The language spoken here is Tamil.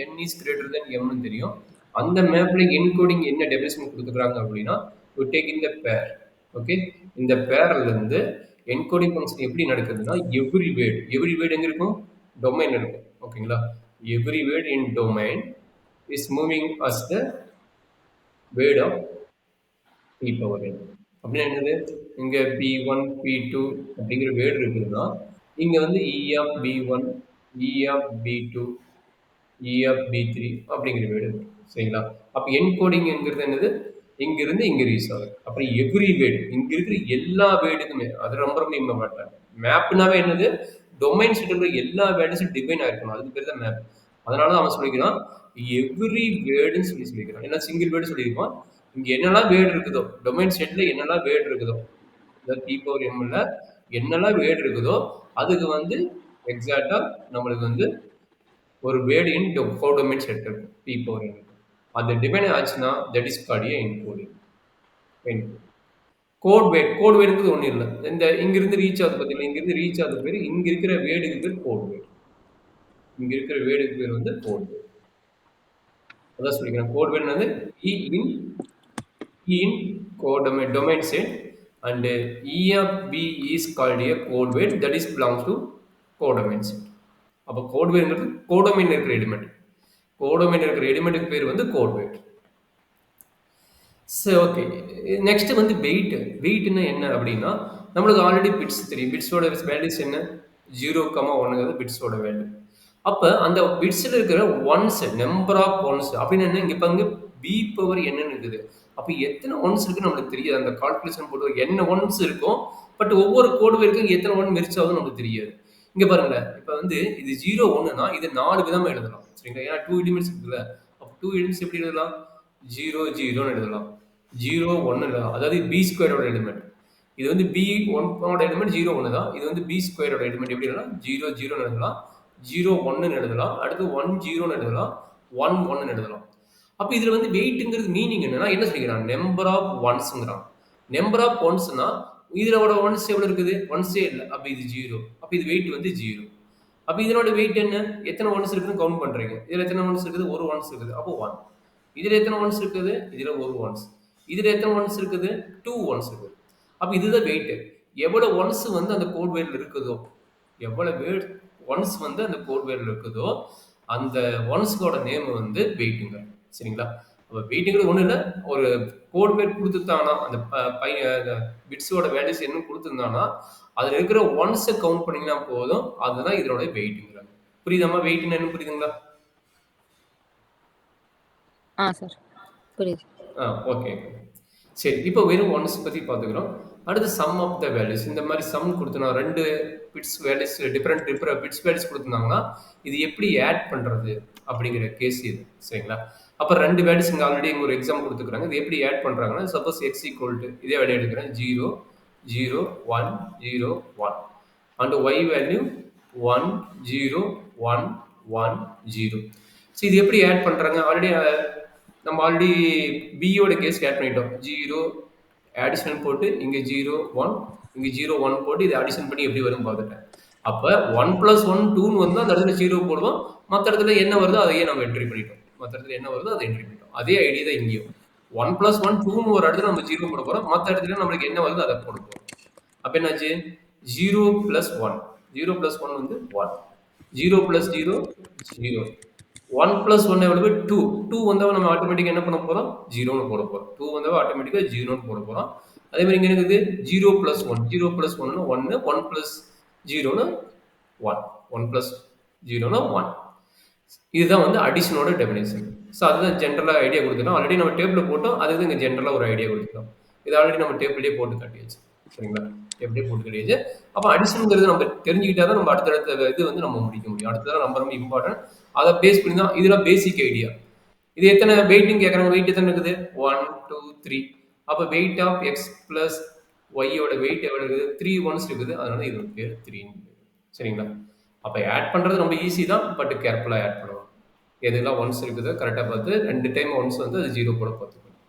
n இஸ் கிரேட்டர் தென் mன்னு தெரியும். அந்த மேப்ல என்கோடிங் என்ன டெஃபினிஷன் குடுத்துருக்காங்க அப்படின்னா, யூ டேக் இன் த பேர். ஓகே. இந்த பேர்ல இருந்து என்கோடிங் ஃபங்ஷன் எப்படி நடக்குதுன்னா, எவ்ரி வேர்ட் எங்க இருக்கும்? டொமைன்ல இருக்கும். ஓகேங்களா? Every word in domain is moving as the word of p power n. அப்படின்னா என்னது? இங்க p1, p2 அப்படிங்கிற வேர்ட் இருக்குதுன்னா, இங்க வந்து e of b1, e of b2, e of b3 அப்படிங்கிற வேர்டு இருக்கு. சரிங்களா? அப்ப என்கோடிங்ங்கிறது என்னது? இங்க இருந்து இங்க ரீச் ஆகுது. அப்புறம் எவ்ரி வேர்ட் இங்க இருக்கிற எல்லா வேர்டுக்குமே அது ரொம்ப ரொம்ப இம்பார்ட்டன்ட். மேப்னாவே என்னது? டொமைன் செட் இருக்கிற எல்லா வேர்ட்ஸும் டிஃபைன் ஆயிருக்கணும். அதுக்கு பேர் தான் மேப். அதனால தான் அவன் சொல்லிக்கிறான் எவ்ரி வேர்டுன்னு சொல்லிக்கிறான். ஏன்னா சிங்கிள் வேர்டு சொல்லியிருப்பான். இங்க என்னெல்லாம் வேர்டு இருக்குதோ டொமைன் செட்ல என்னெல்லாம் வேர்டு இருக்குதோ பி பவர் எம்ல என்னெல்லாம் வேர்டு இருக்குதோ அதுக்கு வந்து எக்ஸாக்டா நம்மளுக்கு வந்து ஒரு வேர்டு இன் கோடொமைன் செட் இருக்கும் பி பவர் எம். அது டிபெண்ட் ஆச்சுன்னா that is called a encoding. Code வேர்டுங்கிறது ஒன்றும் இல்லை. இந்த இங்கிருந்து ரீச் ஆகுது பார்த்தீங்களா, இங்கிருந்து ரீச் ஆகுது பேர் இங்க இருக்கிற வேர்டுக்கு பேர் கோட் வேர்டு. இங்க இருக்கிற வேர்டுக்கு பேர் வந்து கோட் வேர்டு. அதான் சொல்லிக்கிறேன். கோட் வேர்டு வந்து in domain set and e of b is called a code word that is belongs to codomain set. அப்ப கோட் வேர்டுங்கிறது கோடொமைன் இருக்கிற எலிமெண்ட். கோடொமைன் இருக்கிற எலிமெண்ட்டுக்கு பேர் வந்து கோட் வேர்ட். சரி, ஓகே. நெக்ஸ்ட் வந்து வெயிட்னா என்ன அப்படின்னா, நம்மளுக்கு ஆல்ரெடி பிட்ஸ் தெரியும். பிட்ஸோட வேல்யூஸ் என்ன? 0,1ங்கிறது பிட்ஸோட வேல்யூ. அப்ப அந்த பிட்ஸ்ல இருக்கிற ஒன்ஸ் நம்பர் ஆஃப் ஒன்ஸ் அப்படின்னு என்ன? இங்க பாருங்க பி பவர் என்னன்னு இருக்குது. அப்ப எத்தனை ஒன்ஸ் இருக்கு நம்மளுக்கு தெரியாது. அந்த கால்குலேஷன் போட்டு என்ன ஒன்ஸ் இருக்கும், பட் ஒவ்வொரு கோடு வரைக்கும் எத்தனை ஒன் மெரிச் ஆகுதுன்னு நமக்கு தெரியாது. இங்க பாருங்களேன், இப்ப வந்து இது 0 1னா இது 4 விதமா எழுதலாம். சரிங்களா? ஏன்னா 2 எலிமெண்ட்ஸ் இருக்குல்ல. அப்ப 2 எலிமெண்ட்ஸ் எப்படி எழுதலாம்? 0 0ன்னு எழுதலாம். 0 1 எழுதலாம். அதாவது பி ஸ்கொயரோட எலிமெண்ட். இது வந்து பி ஒன்னோட எலிமெண்ட் 0 1 தான். இது வந்து பி ஸ்கொயரோட எலிமெண்ட் எப்படி எழுதலாம்? 0 0ன்னு எழுதலாம். 0 1ன்னு எழுதலாம். அடுத்து 1 0ன்னு எழுதலாம். 1 1ன்னு எழுதலாம். அப்ப இதுல வந்து வெயிட்ங்கிறது மீனிங் என்னன்னா என்ன சொல்லிக்கிறான்? நம்பர் ஆஃப் ஒன்ஸ்ங்கிறான். நம்பர் ஆஃப் ஒன்ஸ்னா இதோட ஒன்ஸ் எவ்வளவு இருக்குது? ஒன்ஸே இல்லை. அப்ப இது 0. அப்ப இது வெயிட் வந்து 0. அப்ப இதனோட வெயிட் என்ன? எத்தனை ஒன்ஸ் இருக்குன்னு கவுண்ட் பண்றீங்க. இதுல எத்தனை ஒன்ஸ் இருக்குது? ஒரு ஒன்ஸ் இருக்குது. அப்போ 1. இதுல எத்தனை ஒன்ஸ் இருக்குது? இதுல ஒரு ஒன்ஸ். இதுல எத்தனை ஒன்ஸ் இருக்குது? 2 ஒன்ஸ் இருக்குது. அப்ப இதுதான் வெயிட். எவ்வளவு ஒன்ஸ் வந்து அந்த கோட் வேர்ட்ல இருக்குதோ, எவ்வளவு வேர்ட் ஒன்ஸ் வந்து அந்த கோட் வேர்ட்ல இருக்குதோ அந்த ஒன்ஸ்கோட நேம் வந்து வெயிட்டுங்க. சரிங்களா? அப்ப வெயிட்டுங்கிறது ஒண்ணு இல்லை. ஒரு கோட் வேர்ட் கொடுத்துட்டானா அந்த பிட்ஸோட வேல்யூஸ் என்ன கொடுத்துருந்தானா அதுல இருக்கிற ஒன்ஸை கவுண்ட் பண்ணீங்கன்னா போதும். அதுதான் இதனோட வெயிட்டுங்கிறாங்க. புரியுதாமா? வெயிட்னா என்ன புரியுதுங்களா? சார் புரியுது. ஓகே. சரி, இப்போ வெறும் ஒன்ஸ் பத்தி பார்த்துக்கிறோம். அடுத்து சம் ஆஃப் த வேல்யூஸ். இந்த மாதிரி சம் கொடுத்தனா 2 bits values different bits values கொடுத்துருந்தாங்கன்னா இது எப்படி ஆட் பண்றது அப்படிங்கிற கேஸ் இது. சரிங்களா? அப்போ 2 வேல்யூஸ் இங்கே ஆல்ரெடி ஒரு எக்ஸாம் கொடுத்துருக்காங்க. இது எப்படி ஆட் பண்றாங்கன்னா சப்போஸ் எக்ஸ் ஈக்குவல் டு இதே வேல்யூ எடுக்கிறேன் 0 0 1 0 1 அண்ட் ஒய் வேல்யூ 1 0 1 1 0. ஸோ இது எப்படி ஆட் பண்றாங்க? நம்ம ஆல்ரெடி பியோட கேஸ் ஆட் பண்ணிட்டோம். 0 அடிஷன் போட்டு இங்க 0 1 இங்க 0 1 போட்டு இதை அடிஷன் பண்ணி எப்படி வரும் பார்த்துட்டேன். அப்ப 1 + 1 2ன்னு வந்து அந்த இடத்துல 0 போடுவோம். மற்ற இடத்துல என்ன வருதோ அதையே நம்ம என்ட்ரி பண்ணிட்டோம். மற்ற இடத்துல என்ன வருதோ அதை என்ட்ரி பண்ணிட்டோம். அதே ஐடியா தான் இங்கேயும். 1 + 1 2ன்னு ஒரு இடத்துல நம்ம 0 போட போறோம். மற்ற இடத்துல நம்மளுக்கு என்ன வருதோ அதை போட போறோம். அப்ப என்னாச்சு? 0 + 1 0 + 1 வந்து 1 0 + 0 0 1 + 1 எவ்வளவு? 2 2 வந்தா நம்ம ஆட்டோமேட்டிக்கா என்ன பண்ண போறோம்? 0ன்னு போட போறோம். 2 வந்தா ஆட்டோமேட்டிக்கா 0ன்னு போட போறோம். அதே மாதிரி இங்க இருக்குது 0 + 1 0 + 1 1 1 + 0ன்னு 1 1 + 0ன்னா 1. இதுதான் வந்து அடிஷனோட டெஃபினேஷன். ஸோ அதுதான் ஜென்ரலா ஐடியா கொடுத்துட்டோம். ஆல்ரெடி நம்ம டேபிள்ல போட்டோம். அதுக்கு இங்க ஜென்ரலா ஒரு ஐடியா கொடுத்துட்டோம். இது ஆல்ரெடி நம்ம டேபிள்லயே போட்டு காட்டியாச்சு. சரிங்களா? டேபிள்லயே போட்டு காட்டியாச்சு. அப்போ அடிஷன்ங்கிறது நம்ம தெரிஞ்சுக்கிட்டா தான் நம்ம அடுத்தடுத்த இது வந்து நம்ம முடிக்க முடியும். அடுத்ததான் ரொம்ப ரொம்ப இம்பார்ட்டன்ட். அதை பேஸ் பண்ணி தான் இதெல்லாம் பேசிக் ஐடியா. இது எத்தனை வெயிட்னு கேட்குறாங்க. வெயிட் எத்தனை இருக்குது? 1 2 3. அப்போ வெயிட் ஆஃப் எக்ஸ் பிளஸ் ஒய்யோட வெயிட் எவ்வளவு இருக்குது? 3 ஒன்ஸ் இருக்குது. அதனால இது பேர் 3. சரிங்களா? அப்போ ஆட் பண்றது ரொம்ப ஈஸி தான். பட் கேர்ஃபுல்லாக ஆட் பண்ணுவோம். எதெல்லாம் ஒன்ஸ் இருக்குதோ கரெக்டாக பார்த்து 2 டைம் ஒன்ஸ் வந்து அது 0 போட பார்த்து